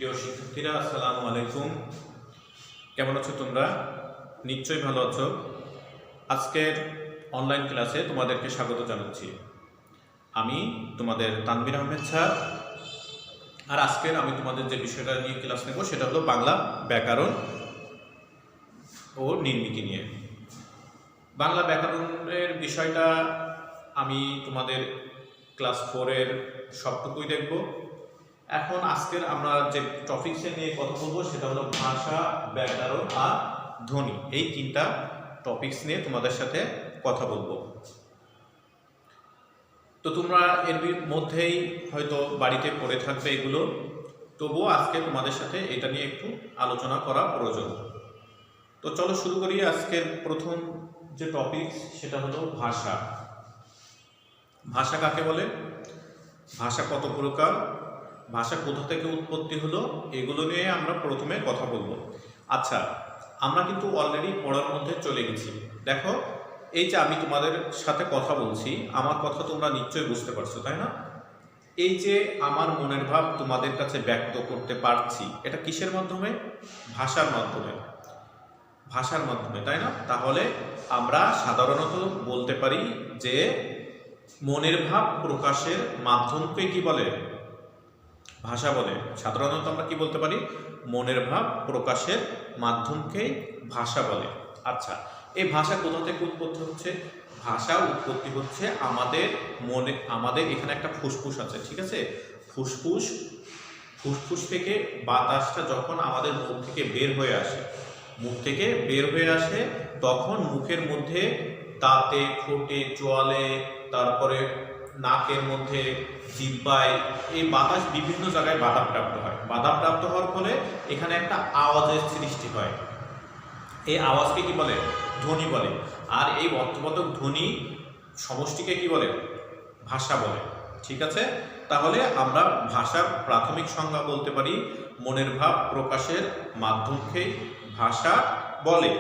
প্রিয় শিক্ষার্থীরা, আসসালামু আলাইকুম। কেমন আছো তোমরা? নিশ্চয়ই ভালো আছো। আজকের অনলাইন ক্লাসে তোমাদেরকে স্বাগত জানাচ্ছি। আমি তোমাদের তানভীর আহমেদ স্যার। আর আজকের আমি তোমাদের যে বিষয়টা নিয়ে ক্লাস নেব সেটা হলো বাংলা ব্যাকরণ ও নির্মিতি নিয়ে। বাংলা ব্যাকরণের বিষয়টা আমি তোমাদের ক্লাস 4-এর সবটুকুই দেখব। এখন আজকের আমরা যে টপিকসে নিয়ে কথা বলবো সেটা হলো ভাষা, ব্যাকরণ আর ধ্বনি। এই তিনটা টপিকস নিয়ে তোমাদের সাথে কথা বলবো। তো তোমরা এর মধ্যেই হয়তো বাড়িতে পড়ে থাকবে এগুলো, তবুও আজকে তোমাদের সাথে এটা নিয়ে একটু আলোচনা করা প্রয়োজন। তো চলো শুরু করি। আজকের প্রথম যে টপিকস সেটা হলো ভাষা। ভাষা কাকে বলে, ভাষা কত প্রকার, ভাষা কোথা থেকে উৎপত্তি হলো, এগুলো নিয়ে আমরা প্রথমে কথা বলবো। আচ্ছা, আমরা কিন্তু অলরেডি পড়ার মধ্যে চলে গেছি। দেখো, এই যে আমি তোমাদের সাথে কথা বলছি, আমার কথা তোমরা নিশ্চয়ই বুঝতে পারছো, তাই না? এই যে আমার মনের ভাব তোমাদের কাছে ব্যক্ত করতে পারছি, এটা কিসের মাধ্যমে? ভাষার মাধ্যমে। ভাষার মাধ্যমে, তাই না? তাহলে আমরা সাধারণত বলতে পারি যে মনের ভাব প্রকাশের মাধ্যমকে কি বলে? ভাষা বলে। সাধারণত আমরা কি বলতে পারি? মনের ভাব প্রকাশের মাধ্যমকেই ভাষা বলে। আচ্ছা, এই ভাষা কোথা থেকে উৎপত্তি হচ্ছে? ভাষা উৎপত্তি হচ্ছে আমাদের মনে, আমাদের এখানে একটা ফুসফুস আছে, ঠিক আছে? ফুসফুস থেকে বাতাসটা যখন আমাদের মুখ থেকে বের হয়ে আসে, তখন মুখের মধ্যে, দাঁতে, ঠোঁটে, চোয়ালে, তারপরে নাকের মধ্যে, জিহ্বায়, এই বাতাস বিভিন্ন জায়গায় বাধাপ্রাপ্ত হয়। বাধাপ্রাপ্ত হওয়ার ফলে এখানে একটা আওয়াজের সৃষ্টি হয়। এই আওয়াজকে কি বলে? ধ্বনি বলে। আর এই অর্থবোধক ধ্বনি সমষ্টিকে কি বলে? ভাষা বলে। ঠিক আছে? তাহলে আমরা ভাষার প্রাথমিক সংজ্ঞা বলতে পারি মনের ভাব প্রকাশের মাধ্যমকেই ভাষা বলে।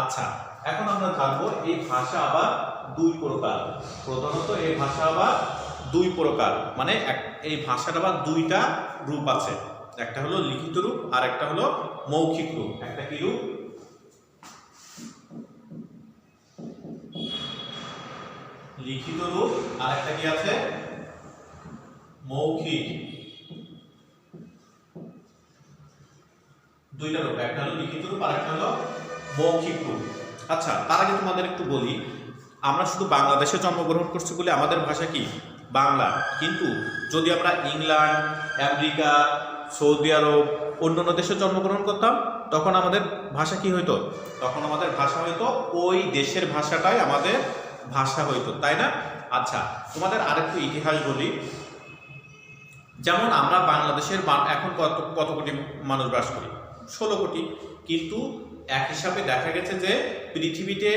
আচ্ছা, এখন আমরা জানবো এই ভাষা আবার দুই প্রকার। প্রধানত এই ভাষা আবার দুই প্রকার, মানে এই ভাষার আবার দুইটা রূপ আছে। একটা হলো লিখিত রূপ আর একটা হলো মৌখিক রূপ। একটা কি রূপ? লিখিত রূপ, আর একটা কি আছে? মৌখিক। দুইটা রূপ, একটা হলো লিখিত রূপ আর একটা হলো মৌখিক রূপ। আচ্ছা, তার আগে তোমাদের একটু বলি, আমরা শুধু বাংলাদেশে জন্মগ্রহণ করছি বলে আমাদের ভাষা কি? বাংলা। কিন্তু যদি আমরা ইংল্যান্ড, আমেরিকা, সৌদি আরব, অন্যান্য দেশে জন্মগ্রহণ করতাম, তখন আমাদের ভাষা কি হইতো? তখন আমাদের ভাষা হইতো ওই দেশের ভাষাটাই আমাদের ভাষা হইতো, তাই না? আচ্ছা, তোমাদের আরেকটু ইতিহাস বলি। যেমন আমরা বাংলাদেশের এখন কত কোটি মানুষ বাস করি? 16 কোটি। কিন্তু এক হিসাবে দেখা গেছে যে পৃথিবীতে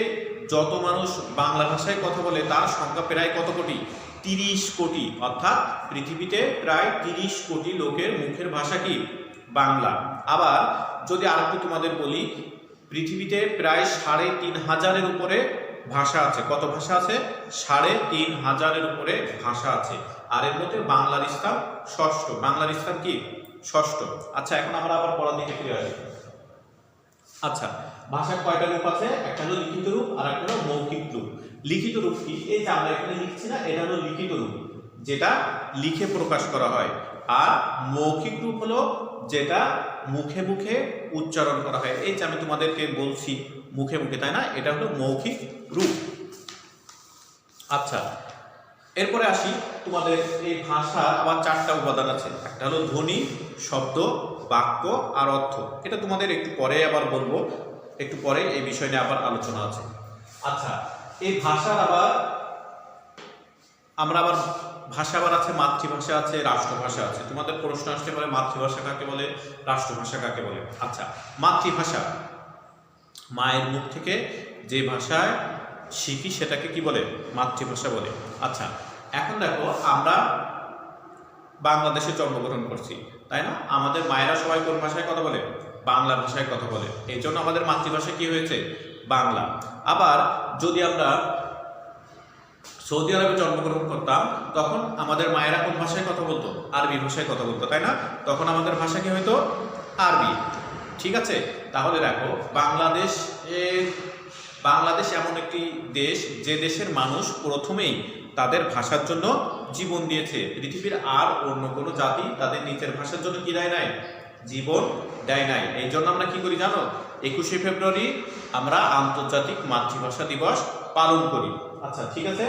যত মানুষ বাংলা ভাষায় কথা বলে তার সংখ্যা প্রায় কত কোটি? 30 কোটি। অর্থাৎ পৃথিবীতে প্রায় 30 কোটি লোকের মুখের ভাষা কি? বাংলা। আবার যদি আরেকটু তোমাদের বলি, পৃথিবীতে প্রায় 3,500-এর উপরে ভাষা আছে। কত ভাষা আছে? 3,500-এর উপরে ভাষা আছে। আর এর মধ্যে বাংলার স্থান ষষ্ঠ। বাংলার স্থান কি? ষষ্ঠ। আচ্ছা, এখন আমরা আবার পড়ার দিকে ফিরে আসি। আচ্ছা, ভাষার কয়টা রূপ আছে? একটা হলো লিখিত রূপ আর একটা হলো মৌখিক রূপ। লিখিত রূপ কি? এই যে আমরা এখানে লিখছি না, এটা হলো লিখিত রূপ, যেটা লিখে প্রকাশ করা হয়। আর মৌখিক রূপ হলো যেটা মুখে মুখে উচ্চারণ করা হয়। এই যে আমি তোমাদেরকে বলছি মুখে মুখে, তাই না? এটা হলো মৌখিক রূপ। আচ্ছা, এরপরে আসি, তোমাদের এই ভাষা আবার 4টা উপাদান আছে। একটা হলো ধ্বনি, শব্দ, বাক্য আর অর্থ। এটা তোমাদের একটু পরে আবার বলবো, একটু পরে এই বিষয় নিয়ে আবার আলোচনা আছে। আচ্ছা, এই ভাষার আবার ভাষা আবার আছে, মাতৃভাষা আছে, রাষ্ট্রভাষা আছে। তোমাদের প্রশ্ন আসতে পারে মাতৃভাষা কাকে বলে, রাষ্ট্রভাষা কাকে বলে। আচ্ছা, মাতৃভাষা, মায়ের মুখ থেকে যে ভাষায় শিখি সেটাকে কি বলে? মাতৃভাষা বলে। আচ্ছা, এখন দেখো, আমরা বাংলাদেশে জন্মগ্রহণ করছি, তাই না? আমাদের মায়েরা সবাই কোন ভাষায় কথা বলে? বাংলা ভাষায় কথা বলে। এই জন্য আমাদের মাতৃভাষা কি হয়েছে? বাংলা। আবার যদি আমরা সৌদি আরবে জন্মগ্রহণ করতাম, তখন আমাদের মায়েরা কোন ভাষায় কথা বলতো? আরবি ভাষায় কথা বলতো, তাই না? তখন আমাদের ভাষা কি হইতো? আরবি। ঠিক আছে, তাহলে দেখো বাংলাদেশ এমন একটি দেশ যে দেশের মানুষ প্রথমেই তাদের ভাষার জন্য জীবন দিয়েছে। পৃথিবীর আর অন্য কোনো জাতি তাদের নিজের ভাষার জন্য কি দেয় নাই? জীবন দেয় নাই। এই জন্য আমরা কি করি জানো? 21শে ফেব্রুয়ারি আমরা আন্তর্জাতিক মাতৃভাষা দিবস পালন করি। আচ্ছা, ঠিক আছে।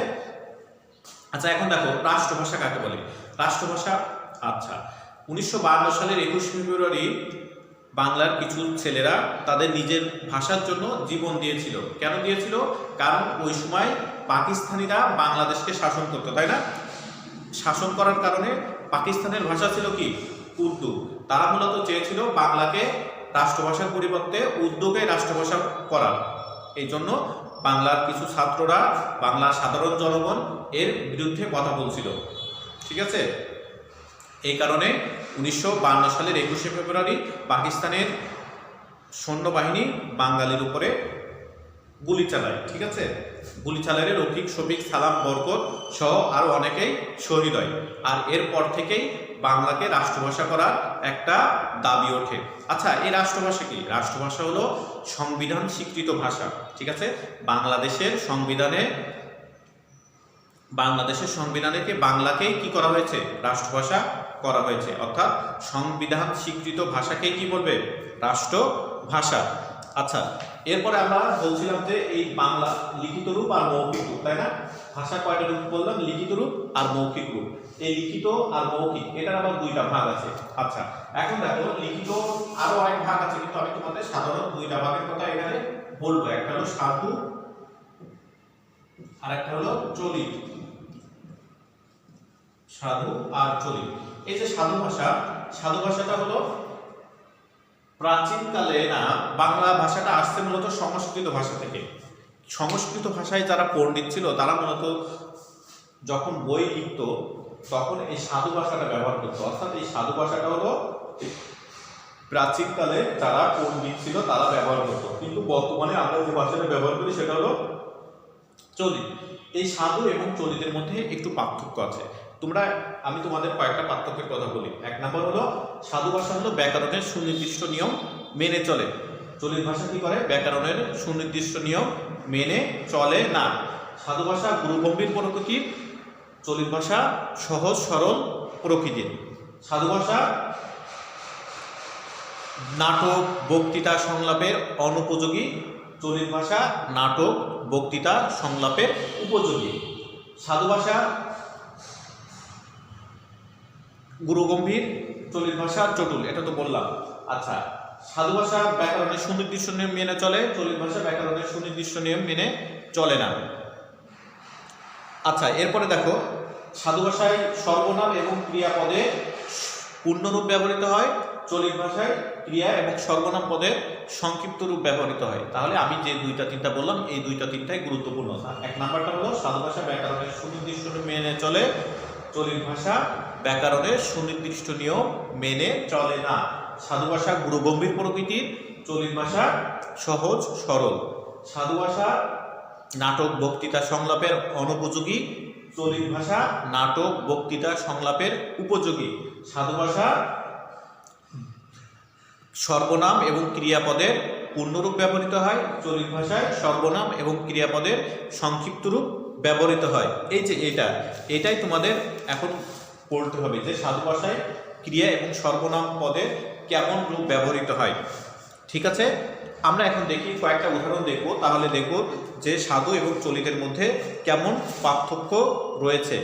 আচ্ছা, এখন দেখো রাষ্ট্রভাষা কাকে বলে? রাষ্ট্রভাষা, আচ্ছা, 1952 সালের 21শে ফেব্রুয়ারি বাংলার কিছু ছেলেরা তাদের নিজের ভাষার জন্য জীবন দিয়েছিল। কেন দিয়েছিল? কারণ ওই সময় পাকিস্তানিরা বাংলাদেশকে শাসন করতো, তাই না? শাসন করার কারণে পাকিস্তানের ভাষা ছিল কি? উর্দু। তারা মূলত চেয়েছিল বাংলাকে রাষ্ট্রভাষার পরিবর্তে উর্দুকে রাষ্ট্রভাষা করার। এই জন্য বাংলার কিছু ছাত্ররা, বাংলার সাধারণ জনগণ এর বিরুদ্ধে কথা বলছিল। ঠিক আছে, এই কারণে 1952 সালের 21শে ফেব্রুয়ারি পাকিস্তানের সৈন্যবাহিনী বাঙালির উপরে গুলি চালায়। ঠিক আছে, গুলি চালালে রফিক, শফিক, সালাম, বরকত সহ আরও অনেকেই শহীদ হয়। আর এরপর থেকেই বাংলাকে রাষ্ট্রভাষা করার একটা দাবি ওঠে। আচ্ছা, এই রাষ্ট্রভাষা কি? রাষ্ট্রভাষা হলো সংবিধান স্বীকৃত ভাষা। ঠিক আছে, বাংলাদেশের সংবিধানে বাংলাকেই কি করা হয়েছে? রাষ্ট্রভাষা করা হয়েছে। অর্থাৎ সংবিধান স্বীকৃত ভাষাকেই কি বলবে? রাষ্ট্রভাষা। আচ্ছা, এরপরে আমরা বলছিলাম যে এই বাংলা লিখিত রূপ আর মৌখিক রূপ, তাই না? ভাষা কয়টা রূপ বললাম? লিখিত রূপ আর মৌখিক রূপ। এই লিখিত আর মৌখিক এটার আবার দুইটা ভাগ আছে। আচ্ছা, এখন দেখো লিখিত আরো অনেক ভাগ আছে, কিন্তু আমি তোমাদের সাধারণ দুইটা ভাগের কথা এখানে বলবো। একটা হলো সাধু আর একটা হলো চলিত। সাধু আর চলিত। এই যে সাধু ভাষাটা হলো প্রাচীনকালে না, বাংলা ভাষাটা আসছে মূলত সংস্কৃত ভাষা থেকে। সংস্কৃত ভাষায় যারা পণ্ডিত ছিল তারা মূলত যখন বই লিখত তখন এই সাধু ভাষাটা ব্যবহার করতো। অর্থাৎ এই সাধু ভাষাটা হলো প্রাচীনকালে যারা পণ্ডিত ছিল তারা ব্যবহার করতো, কিন্তু বর্তমানে আমরা যে ভাষাটা ব্যবহার করি সেটা হলো চলিত। এই সাধু এবং চলিতের মধ্যে একটু পার্থক্য আছে। আমি তোমাদের কয়েকটা পার্থক্যের কথা বলি। এক নম্বর হলো সাধু ভাষা হলো ব্যাকরণের সুনির্দিষ্ট নিয়ম মেনে চলে। চলিত ভাষা কি করে? ব্যাকরণের সুনির্দিষ্ট নিয়ম মেনে চলে না। সাধু ভাষা গুরুগম্ভীর প্রকৃতির, চলিত ভাষা সহজ সরল প্রকৃতির। সাধু ভাষা নাটক, বক্তৃতা, সংলাপের অনুপযোগী। চলিত ভাষা নাটক, বক্তৃতা, সংলাপের উপযোগী। সাধু ভাষা গুরুগম্ভীর, চলিত ভাষা জটিল, এটা তো বললাম। আচ্ছা, সাধু ভাষা ব্যাকরণের সুনির্দিষ্ট নিয়ম মেনে চলে, চলিত ভাষা ব্যাকরণের সুনির্দিষ্ট নিয়ম মেনে চলে না। আচ্ছা, এরপরে দেখো সাধু ভাষায় সর্বনাম এবং ক্রিয়াপদে পূর্ণরূপ ব্যবহৃত হয়, চলিত ভাষায় ক্রিয়া এবং সর্বনাম পদের সংক্ষিপ্ত রূপ ব্যবহৃত হয়। তাহলে আমি যে দুইটা তিনটা বললাম এই দুইটা তিনটাই গুরুত্বপূর্ণ। এক নাম্বারটা হলো সাধু ভাষা ব্যাকরণের সুনির্দিষ্ট নিয়ম মেনে চলে, চলিত ভাষা ব্যাকরণের সুনির্দিষ্ট নিয়ম মেনে চলে না। সাধু ভাষা গুরুগম্ভীর প্রকৃতির, চলিত ভাষা সহজ সরল। সাধু ভাষা নাটক, বক্তৃতা, সংলাপের অনুপযোগী, চলিত ভাষা নাটক, বক্তৃতা, সংলাপের উপযোগী। সাধু ভাষা সর্বনাম এবং ক্রিয়াপদের পূর্ণরূপ ব্যবহৃত হয়, চলিত ভাষায় সর্বনাম এবং ক্রিয়াপদের সংক্ষিপ্ত রূপ ব্যবহৃত হয়। এই যে এটাই তোমাদের এখন পড়তে হবে যে সাধু ভাষায় ক্রিয়া এবং সর্বনাম পদের কেমন রূপ ব্যবহৃত হয়। ঠিক আছে, আমরা এখন দেখি কয়েকটা উদাহরণ দেখব, তাহলে দেখব যে সাধু এবং চলিতের মধ্যে কেমন পার্থক্য রয়েছে।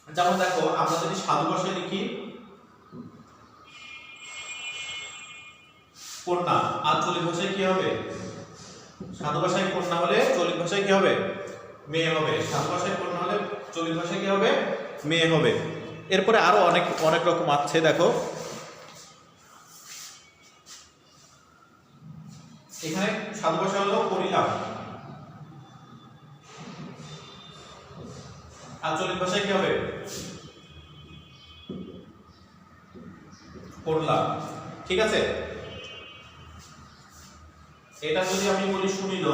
যেমন দেখো, আমরা যদি সাধু ভাষায় লিখি কন্যা, আর চলিত ভাষায় কি হবে? সাধু ভাষায় কন্যা হলে চলিত ভাষায় কি হবে? মেয়ে হবে। সাধু ভাষায় কন্যা হলে চলিত ভাষায় কি হবে? মেয়ে হবে। এরপরে আরো অনেক রকম আছে। দেখো এখানে সাধু ভাষা হলো করিলাম, আর চলিত ভাষায় কি হবে? করলাম। ঠিক আছে, এটা যদি আমি বলি শুনিল,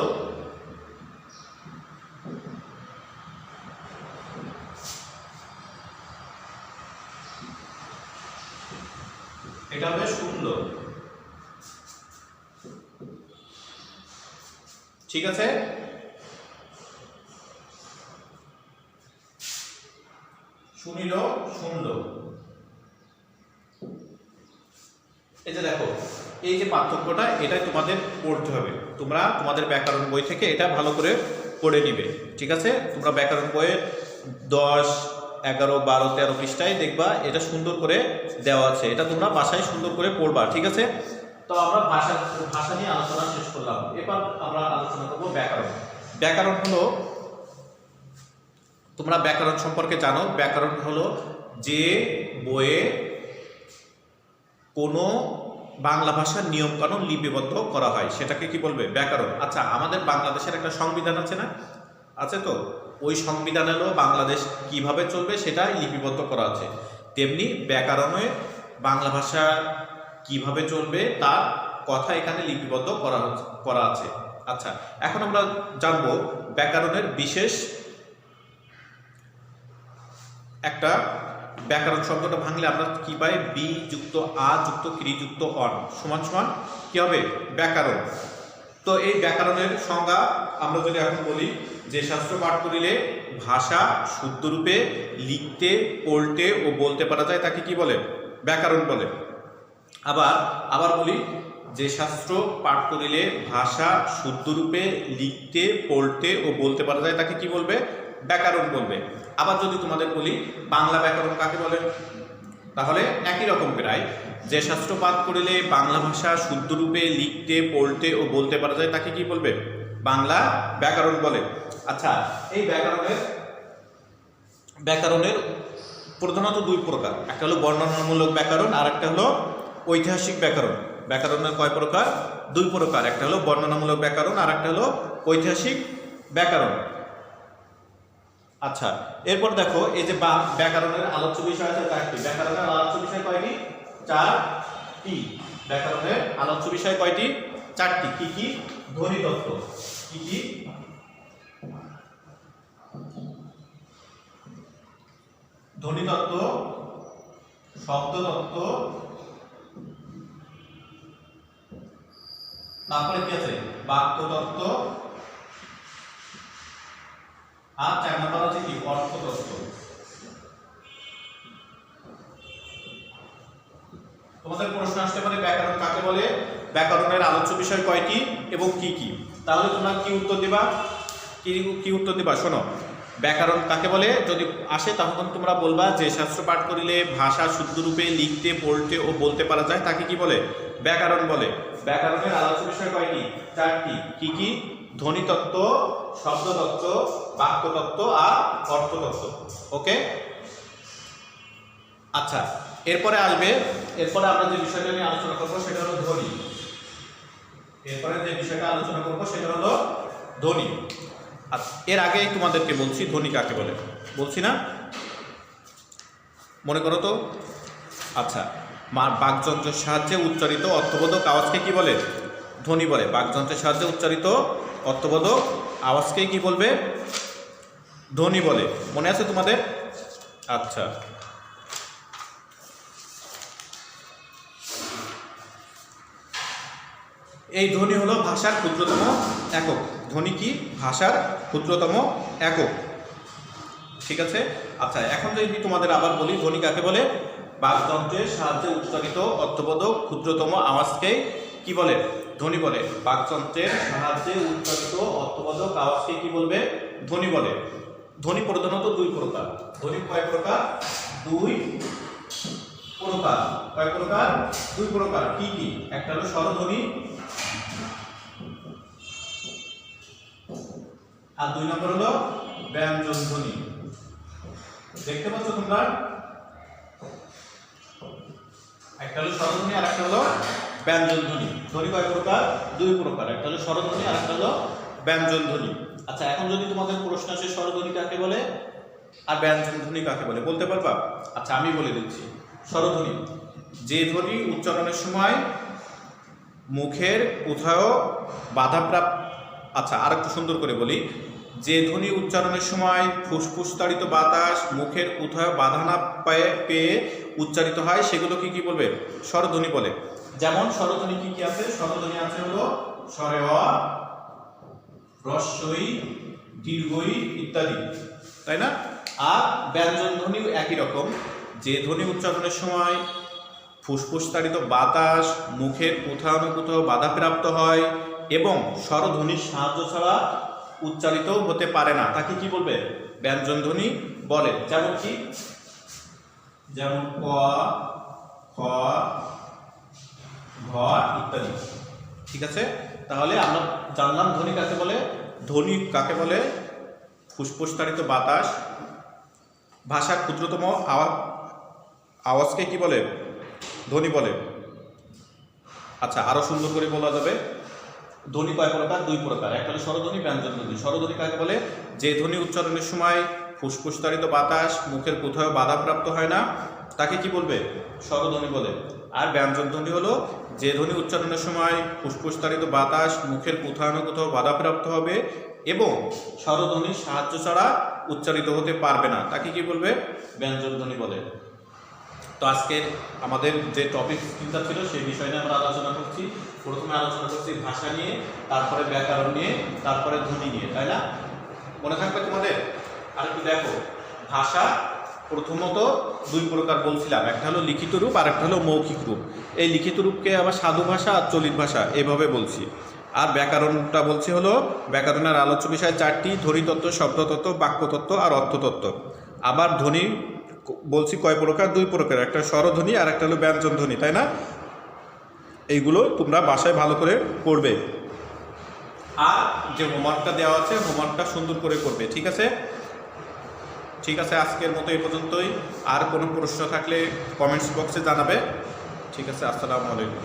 এটা হবে সুন্দর। ঠিক আছে, শুনিল সুন্দর। এই যে দেখো, এই যে পার্থক্যটা, এটাই তোমাদের পড়তে হবে। তোমরা তোমাদের ব্যাকরণ বই থেকে এটা ভালো করে পড়ে নিবে। ঠিক আছে, তোমরা ব্যাকরণ বইয়ের 10, 11, 12, 13 পৃষ্ঠায় দেখবা এটা সুন্দর করে দেওয়া আছে। এটা তোমরা বাসায় সুন্দর করে পড়বা। ঠিক আছে, তো আমরা ভাষা নিয়ে আলোচনা শেষ করলাম। এবার আমরা আলোচনা করবো ব্যাকরণ। ব্যাকরণ হলো, তোমরা ব্যাকরণ সম্পর্কে জানো, ব্যাকরণ হলো যে বইয়ে কোনো বাংলা ভাষার নিয়মকানুন লিপিবদ্ধ করা হয় সেটাকে কি বলবে? ব্যাকরণ। আচ্ছা, আমাদের বাংলাদেশের একটা সংবিধান আছে না? আছে তো। ওই সংবিধানেরও বাংলাদেশ কিভাবে চলবে সেটা লিপিবদ্ধ করা আছে। তেমনি ব্যাকরণে বাংলা ভাষা কিভাবে চলবে তার কথা এখানে লিপিবদ্ধ করা আছে। আচ্ছা, এখন আমরা জানবো ব্যাকরণের বিশেষ একটা, ব্যাকরণ শব্দটা ভাঙলে আমরা কি পাই? বি যুক্ত আ যুক্ত ক্রি যুক্ত অন সমান সমান কি হবে? ব্যাকরণ। তো এই ব্যাকরণের সংজ্ঞা আমরা যদি এখন বলি, যে শাস্ত্র পাঠ করিলে ভাষা শুদ্ধরূপে লিখতে, পড়তে ও বলতে পারা যায় তাকে কি বলে? ব্যাকরণ বলে। আবার বলি, যে শাস্ত্র পাঠ করিলে ভাষা শুদ্ধরূপে লিখতে, পড়তে ও বলতে পারা যায় তাকে কি বলবে? ব্যাকরণ বলবে। আবার যদি তোমাদের বলি বাংলা ব্যাকরণ কাকে বলে, তাহলে একই রকম প্রায়, যে শাস্ত্র পাঠ করিলে বাংলা ভাষা শুদ্ধরূপে লিখতে, পড়তে ও বলতে পারা যায় তাকে কি বলবে? বাংলা ব্যাকরণ বলে। আচ্ছা, এই ব্যাকরণের প্রধানত দুই প্রকার, একটা হলো বর্ণনামূলক ব্যাকরণ আর একটা হলো ঐতিহাসিক ব্যাকরণ। ব্যাকরণের কয় প্রকার? দুই প্রকার, একটা হলো বর্ণনামূলক ব্যাকরণ আর একটা হলো ঐতিহাসিক ব্যাকরণ। আচ্ছা, এরপর দেখো, এই যে ব্যাকরণের আলোচ্য বিষয় আছে 4টি। ব্যাকরণের আলোচ্য বিষয় কয়টি? 4টি। ব্যাকরণের আলোচ্য বিষয় কয়টি? 4টি। কি কি? ধ্বনিতত্ত্ব। কি কি? ধ্বনিতত্ত্ব, শব্দতত্ত্ব, তারপরে কি আছে? বাক্যতত্ত্ব, আর 4 নম্বর হচ্ছে কি? অর্থতত্ত্ব। তোমাদের প্রশ্ন আসতে পারে ব্যাকরণ কাকে বলে, ব্যাকরণের আলোচ্য বিষয় কয়টি এবং কি কি? তাহলে তোমরা কি উত্তর দিবা? কি উত্তর দিবা? শোনো, ব্যাকরণ কাকে বলে যদি আসে তখন তোমরা বলবা, যে শাস্ত্র পাঠ করিলে ভাষা শুদ্ধরূপে লিখতে, পড়তে ও বলতে পারা যায় তাকে কি বলে? ব্যাকরণ বলে। ব্যাকরণের আলোচ্য বিষয় কয়টি? 4টি। কি কি? ধ্বনিতত্ত্ব, শব্দতত্ত্ব, বাক্যতত্ত্ব আর অর্থতত্ত্ব। ওকে, আচ্ছা, এরপরে আমরা যে বিষয়টা নিয়ে আলোচনা করবো সেটা হলো ধ্বনি। এরপরে যে বিষয়টা আলোচনা করবো সেটা হলো ধ্বনি। এর আগেই তোমাদেরকে বলছি ধ্বনি কাকে বলে, বলছি না? মনে করো তো। আচ্ছা, বাকযন্ত্রের সাহায্যে উচ্চারিত অর্থবোধক আওয়াজকে কি বলে? ধ্বনি বলে। বাকযন্ত্রের সাহায্যে উচ্চারিত অর্থবোধক আওয়াজকে কি বলবে? ধ্বনি বলে। মনে আছে তোমাদের? আচ্ছা, এই ধ্বনি হলো ভাষার ক্ষুদ্রতম একক। ধ্বনি কি? ভাষার ক্ষুদ্রতম একক। ঠিক আছে, আচ্ছা, এখন যদি তোমাদের আবার বলি ধ্বনি কাকে বলে? বাকযন্ত্রের সাহায্যে উচ্চারিত অর্থবোধক ক্ষুদ্রতম আওয়াজকে কি বলে? ধ্বনি বলে। বাকযন্ত্রের সাহায্যে উচ্চারিত অর্থবোধক আওয়াজকে কি বলবে? ধ্বনি বলে। ধ্বনি প্রধানত দুই প্রকার। ধ্বনি কয় প্রকার? দুই প্রকার। কয় প্রকার? দুই প্রকার। কি কি? একটা হলো স্বরধ্বনি আর 2 নম্বর হলো ব্যঞ্জন ধ্বনি। দেখতে পাচ্ছ তোমরা? একটা হলো স্বরধ্বনি আর একটা হলো ব্যঞ্জন ধ্বনি। ধ্বনি কয় প্রকার? দুই প্রকার। একটা হলো স্বরধ্বনি আর একটা হলো ব্যঞ্জন ধ্বনি। আচ্ছা, এখন যদি তোমাদের প্রশ্ন আসে স্বরধ্বনি কাকে বলে আর ব্যঞ্জন ধ্বনি কাকে বলে, বলতে পারবা? আচ্ছা, আমি বলে দিচ্ছি। স্বরধ্বনি যে ধ্বনি উচ্চারণের সময় মুখের কোথাও বাধাপ্রাপ্ত। আচ্ছা, আর একটু সুন্দর করে বলি, যে ধ্বনি উচ্চারণের সময় ফুসফুস তাড়িত বাতাস মুখের কোথাও বাধা না পেয়ে উচ্চারিত হয় সেগুলোকে কি বলবে? স্বরধ্বনি বলে। যেমন স্বরধ্বনি কি কি আছে? স্বরধ্বনি আছে হলো স্বরে অ, হ্রস্বই, দীর্ঘই ইত্যাদি, তাই না? আর ব্যঞ্জন ধ্বনিও একই রকম, যে ধ্বনি উচ্চারণের সময় ফুসফুসতাড়িত বাতাস মুখের কোথাও না কোথাও বাধাপ্রাপ্ত হয় এবং স্বরধ্বনির সাহায্য ছাড়া উচ্চারিত হতে পারে না, তাকে কি বলবে? ব্যঞ্জন ধ্বনি বলে। যেমন কি? যেমন ক, খ, ঘ ইত্যাদি। ঠিক আছে, তাহলে আমরা জানলাম ধ্বনি কাকে বলে। ধ্বনি কাকে বলে? ফুসফুসতাড়িত বাতাস, ভাষার ক্ষুদ্রতম আওয়াজকে কি বলে? ধ্বনি বলে। আচ্ছা, আরো সুন্দর করে বলা যাবে, ধ্বনি কয় প্রকার? দুই প্রকার, একটা হলো স্বরধ্বনি, ব্যঞ্জন ধ্বনি। স্বরধ্বনি কাকে বলে? যে ধ্বনি উচ্চারণের সময় ফুসফুসতাড়িত বাতাস মুখের কোথাও বাধাপ্রাপ্ত হয় না, তাকে কি বলবে? স্বরধ্বনি বলে। আর ব্যঞ্জন ধ্বনি হলো যে ধ্বনি উচ্চারণের সময় ফুসফুসতাড়িত বাতাস মুখের কোথাও না কোথাও বাধাপ্রাপ্ত হবে এবং স্বরধ্বনির সাহায্য ছাড়া উচ্চারিত হতে পারবে না, তাকে কি বলবে? ব্যঞ্জন ধ্বনি বলে। তো আজকের আমাদের যে টপিক চিন্তা ছিল সেই বিষয় নিয়ে আমরা আলোচনা করছি। প্রথমে আলোচনা করছি ভাষা নিয়ে, তারপরে ব্যাকরণ নিয়ে, তারপরে ধ্বনি নিয়ে, তাই না? মনে থাকবে তোমাদের? আর একটু দেখো, ভাষা প্রথমত দুই প্রকার বলছিলাম, একটা হলো লিখিত রূপ আর একটা হলো মৌখিক রূপ। এই লিখিত রূপকে আবার সাধু ভাষা আর চলিত ভাষা এভাবে বলছি। আর ব্যাকরণটা বলছি হলো, ব্যাকরণের আলোচ্য বিষয় চারটি: ধ্বনিতত্ত্ব, শব্দতত্ত্ব, বাক্যতত্ত্ব আর অর্থতত্ত্ব। আবার ধ্বনি বলছি কয় প্রকার? দুই প্রকার, একটা স্বরধ্বনি আর একটা হলো ব্যঞ্জন ধ্বনি, তাই না? এইগুলো তোমরা বাসায় ভালো করে পড়বে। আর যে হোমওয়ার্কটা দেওয়া আছে হোমওয়ার্কটা সুন্দর করে করবে, ঠিক আছে? ঠিক আছে, আজকের মতো এই পর্যন্তই। আর কোনো প্রশ্ন থাকলে কমেন্টস বক্সে জানাবে। ঠিক আছে, আসসালামু আলাইকুম।